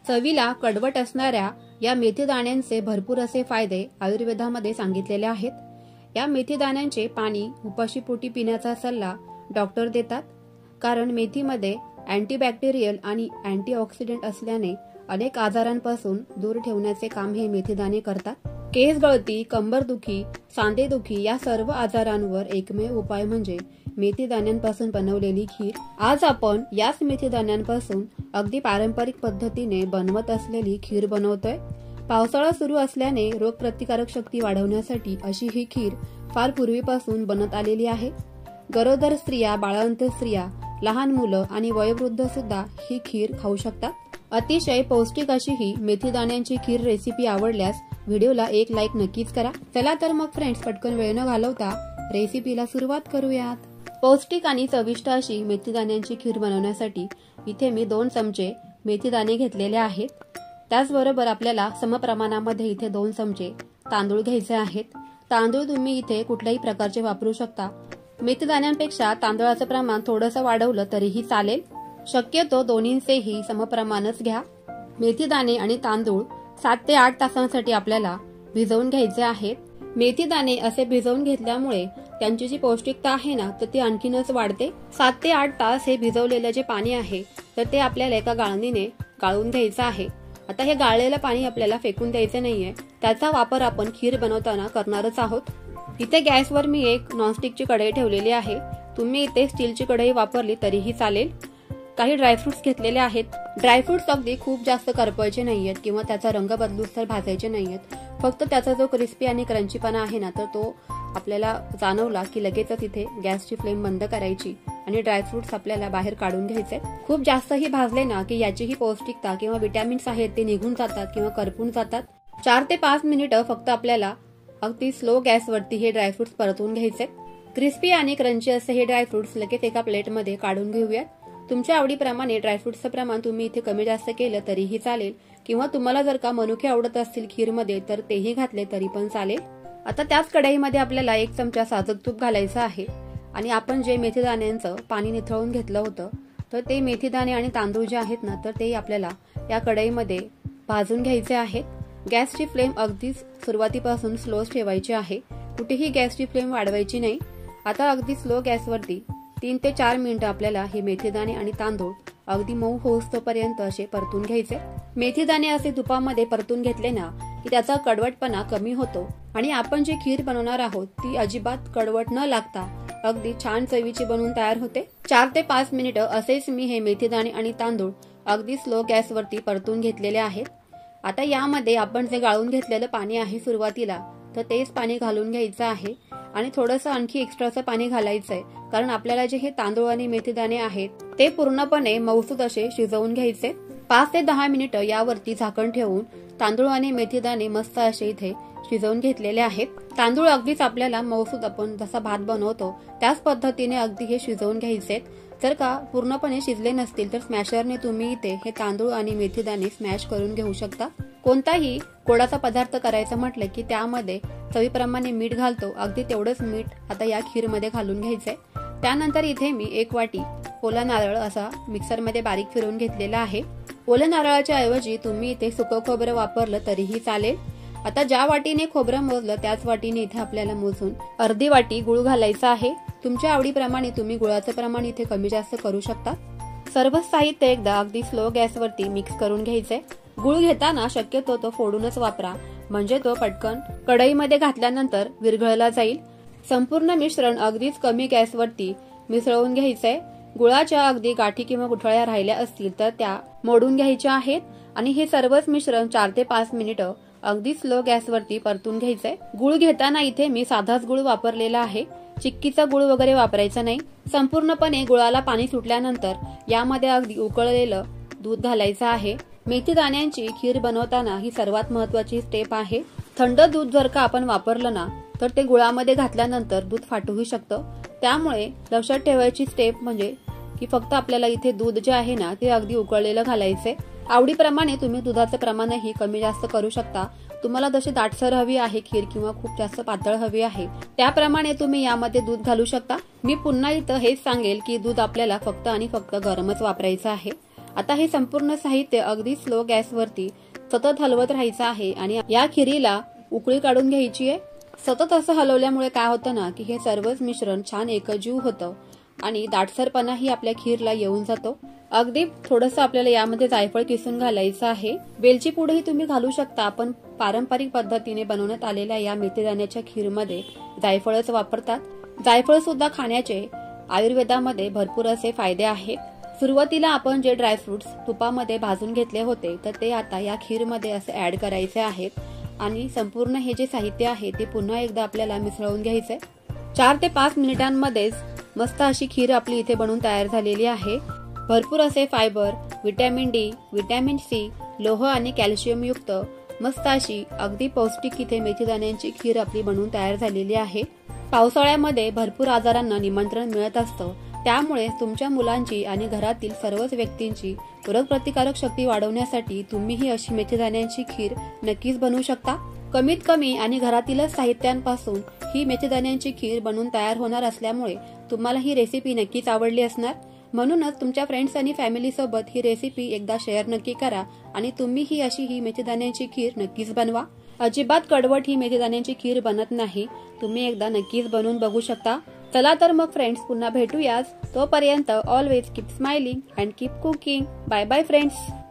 चवीला कडवट असणाऱ्या या मेथी दाण्यांचे भरपूर असे फायदे आयुर्वेदामध्ये सांगितलेले आहेत। या मेथी दाण्यांचे पाणी उपाशीपोटी पिण्याचा सल्ला डॉक्टर देतात, कारण मेथीमध्ये अँटीबॅक्टेरियल आणि अँटीऑक्सिडंट असल्याने अनेक आजारांपासून दूर ठेवण्याचे काम हे मेथीदाणे करतात। केस गळती, कंबरदुखी, सांधेदुखी या सर्व आजारांवर एकमेव उपाय म्हणजे मेथी दाण्यांपासून बनवलेली खीर। आज आपण याच मेथी दाण्यांपासून अगदी पारंपरिक पद्धतीने बनवत असलेली खीर बनवतोय। पावसाळा सुरू असल्याने रोगप्रतिकारक शक्ती वाढवण्यासाठी अशी ही खीर फार पूर्वीपासून बनत आलेली आहे। गरोदर स्त्रिया, बाळंत स्त्रिया, लहान मुलं आणि वयोवृद्ध सुद्धा ही खीर खाऊ शकतात। अतिशय पौष्टिक अशी ही मेथी दाण्यांची खीर रेसिपी आवडल्यास व्हिडिओला एक लाईक नक्कीच करा। चला तर मग फ्रेंड्स, पटकन वेळ न घालवता रेसिपीला सुरुवात करूयात। पौष्टिक आणि चविष्ट अशी मेथी दाण्यांची खीर बनवण्यासाठी इथे मी 2 चमचे मेथी दाणे घेतलेले आहेत। त्याचबरोबर आपल्याला समप्रमाणामध्ये इथे 2 चमचे तांदूळ घ्यायचे आहेत। तांदूळ तुम्ही इथे कुठल्याही प्रकारचे वापरू शकता। मेथी दाण्यांपेक्षा तांदळाचं प्रमाण थोडंसं वाढवलं तरीही चालेल। शक्यतो दोन्हींचेही समप्रमाणच घ्या। मेथी दाणे आणि तांदूळ 7 ते 8 तासांसाठी आपल्याला भिजवून घ्यायचे आहेत। मेथी दाणे असे भिजवून घेतल्यामुळे त्यांची जी पौष्टिकता आहे ना, तर ती आणखीनच वाढते। 7 ते 8 तास हे भिजवलेलं जे पाणी आहे तर ते आपल्याला एका गाळणीने गाळून घ्यायचं आहे। आता हे गाळलेलं पाणी आपल्याला फेकून द्यायचे नाहीये, त्याचा वापर आपण खीर बनवताना करणारच आहोत। इथे गॅसवर मी एक नॉनस्टिकची कढई ठेवलेली आहे। तुम्ही इथे स्टीलची कढई वापरली तरीही चालेल। काही ड्रायफ्रुट्स घेतलेले आहेत। ड्रायफ्रुट्स अगदी खूप जास्त करपवायचे नाहीयेत किंवा त्याचा रंग बदलूस तर भाजायचे नाहीयेत। फक्त त्याचा जो क्रिस्पी आणि क्रंचीपणा आहे ना, तर तो आपल्याला जाणवला की लगेचच इथे गॅसची फ्लेम बंद करायची आणि ड्रायफ्रुट्स आपल्याला बाहेर काढून घ्यायचे। खूप जास्तही भाजले ना की याचीही पौष्टिकता किंवा विटॅमिन्स आहेत ते निघून जातात किंवा करपून जातात। 4 ते 5 मिनिटं फक्त आपल्याला अगदी स्लो गॅसवरती हे ड्रायफ्रुट्स परतून घ्यायचे। क्रिस्पी आणि क्रंची असे हे ड्रायफ्रुट्स लगेच एका प्लेटमध्ये काढून घेऊयात। तुमच्या आवडीप्रमाणे ड्रायफ्रुट्सचं प्रमाण तुम्ही इथे कमी जास्त केलं तरीही चालेल, किंवा तुम्हाला जर का मनुके आवडत असतील खीरमध्ये तर तेही घातले तरी पण चालेल। आता त्याच कढईमध्ये आपल्याला 1 चमचा साजूक तूप घालायचं आहे आणि आपण जे मेथी दाण्यांचं पाणी निथळून घेतलं होतं तर ते मेथी दाणे आणि तांदूळ जे आहेत ना, तर ते आपल्याला या कढईमध्ये भाजून घ्यायचे आहेत। गॅसची फ्लेम अगदीच सुरुवातीपासून स्लोच ठेवायची आहे, कुठेही गॅसची फ्लेम वाढवायची नाही। आता अगदी स्लो गॅसवरती 3 ते 4 मिनिटं आपल्याला हे मेथी दाणे आणि तांदूळ अगदी मऊ होईपर्यंत असे परतून घ्यायचे। मेथी दाणे असे तुपामध्ये परतून घेतले ना की त्याचा कडवटपणा कमी होतो आणि आपण जी खीर बनवणार आहोत ती अजिबात कडवट न लागता अगदी छान चवीची बनवून तयार होते। 4 ते 5 मिनिटं असेच मी हे मेथी दाणे आणि तांदूळ अगदी स्लो गॅसवरती परतून घेतलेले आहेत। आता यामध्ये आपण जे गाळून घेतलेलं पाणी आहे सुरुवातीला, तर तेच पाणी घालून घ्यायचं आहे आणि थोडंसं आणखी एक्स्ट्राचं पाणी घालायचंय, कारण आपल्याला जे हे तांदूळ आणि मेथी दाणे आहेत ते पूर्णपणे मऊसूद असे शिजवून घ्यायचे। 5 ते 10 मिनिटं यावरती झाकण ठेवून तांदूळ आणि मेथी दाणे मस्त असे इथे शिजवून घेतलेले आहेत। तांदूळ अगदीच आपल्याला मऊसूद आपण जसा भात बनवतो त्याच पद्धतीने अगदी हे शिजवून घ्यायचे। जर का पूर्णपणे शिजले नसतील तर स्मॅशरने तुम्ही इथे हे तांदूळ आणि मेथी दाणे स्मॅश करून घेऊ शकता। कोणताही गोडाचा पदार्थ करायचं म्हटलं की त्यामध्ये चवीप्रमाणे मीठ घालतो, अगदी तेवढंच मीठ आता या खीरमध्ये घालून घ्यायचंय। त्यानंतर इथे मी 1 वाटी ओला नारळ असा मिक्सरमध्ये बारीक फिरवून घेतलेला आहे। ओल्या नारळाच्या ऐवजी तुम्ही इथे सुकं खोबरं वापरलं तरीही चालेल। आता ज्या वाटीने खोबरं मोजलं त्याच वाटीने इथे आपल्याला मोजून अर्धी वाटी गुळ घालायचा आहे। तुमच्या आवडीप्रमाणे तुम्ही गुळाचं प्रमाण इथे कमी जास्त करू शकता। सर्व साहित्य एकदा अगदी स्लो गॅसवरती मिक्स करून घ्यायचंय। गुळ घेताना शक्यतो तो फोडूनच वापरा, म्हणजे तो पटकन कढईमध्ये घातल्यानंतर विरघळला जाईल। संपूर्ण मिश्रण अगदीच कमी गॅसवरती मिसळून घ्यायचंय। गुळाच्या अगदी गाठी किंवा गुठळ्या राहिल्या असतील तर त्या मोडून घ्यायच्या आहेत आणि हे सर्वच मिश्रण 4 ते 5 मिनिटं अगदी स्लो गॅसवरती परतून घ्यायचंय। गुळ घेताना इथे मी साधाच गुळ वापरलेला आहे, चिक्कीचा गुळ वगैरे वापरायचा नाही। संपूर्णपणे गुळाला पाणी सुटल्यानंतर यामध्ये अगदी उकळलेलं दूध घालायचं आहे। मेथी दाण्यांची खीर बनवताना ही सर्वात महत्त्वाची स्टेप आहे। थंड दूध जर का आपण वापरलं ना तर ते गुळामध्ये घातल्यानंतर दूध फाटूही शकतं, त्यामुळे लक्षात ठेवायची स्टेप म्हणजे की फक्त आपल्याला इथे दूध जे आहे ना ते अगदी उकळलेलं घालायचे। आवडीप्रमाणे तुम्ही दुधाचं प्रमाणही कमी जास्त करू शकता। तुम्हाला जशी दाटसर हवी आहे खीर किंवा खूप जास्त पातळ हवी आहे त्याप्रमाणे तुम्ही यामध्ये दूध घालू शकता। मी पुन्हा इथं हेच सांगेल की दूध आपल्याला फक्त आणि फक्त गरमच वापरायचं आहे आता हे संपूर्ण साहित्य अगदी स्लो गॅसवरती सतत हलवत राहायचं आहे आणि या खिरीला उकळी काढून घ्यायची आहे। सतत असं हलवल्यामुळे काय होतं ना की हे सर्वच मिश्रण छान एकजीव होतं आणि दाटसरपणाही आपल्या खीरला येऊन जातो। अगदी थोडंसं आपल्याला यामध्ये जायफळ किसून घालायचं आहे। वेलची पूडही तुम्ही घालू शकता, पण पारंपरिक पद्धतीने बनवण्यात आलेल्या या मेथीदाण्याच्या खीरमध्ये जायफळच वापरतात। जायफळ सुद्धा खाण्याचे आयुर्वेदामध्ये भरपूर असे फायदे आहेत। सुरुवातीला आपण जे ड्रायफ्रुट्स तुपामध्ये भाजून घेतले होते तर ते आता या खीरमध्ये असे ऍड करायचे आहेत आणि संपूर्ण हे जे साहित्य आहे ते पुन्हा एकदा आपल्याला मिसळून घ्यायचे। 4 ते 5 मिनिटांमध्येच मस्त अशी खीर आपली इथे बनवून तयार झालेली आहे। भरपूर असे fibre, vitamin D, vitamin C, लोह आणि कॅल्शियम युक्त मस्त अशी अगदी पौष्टिक इथे मेथीदाण्यांची खीर आपली बनवून तयार झालेली आहे। पावसाळ्यामध्ये भरपूर आजारांना निमंत्रण मिळत असतं, त्यामुळे तुमच्या मुलांची आणि घरातील सर्वच व्यक्तींची रोगप्रतिकारक शक्ती वाढवण्यासाठी तुम्ही ही अशी मेथीदाण्यांची खीर नक्कीच बनवू शकता। कमीत कमी आणि घरातीलच साहित्यांपासून ही मेथीदाण्यांची खीर बनवून तयार होणार असल्यामुळे तुम्हाला ही रेसिपी नक्कीच आवडली असणार। म्हणूनच तुमच्या फ्रेंड्स आणि फॅमिली सोबत ही रेसिपी एकदा शेअर नक्की करा आणि तुम्ही ही अशी मेथीदाण्यांची खीर नक्कीच बनवा। अजिबात कडवट ही मेथीदाण्यांची खीर बनत नाही, तुम्ही एकदा नक्कीच बनवून बघू शकता। चला तर मग फ्रेंड्स, पुन्हा भेटूयाच। तोपर्यंत always keep smiling and keep cooking. Bye bye friends.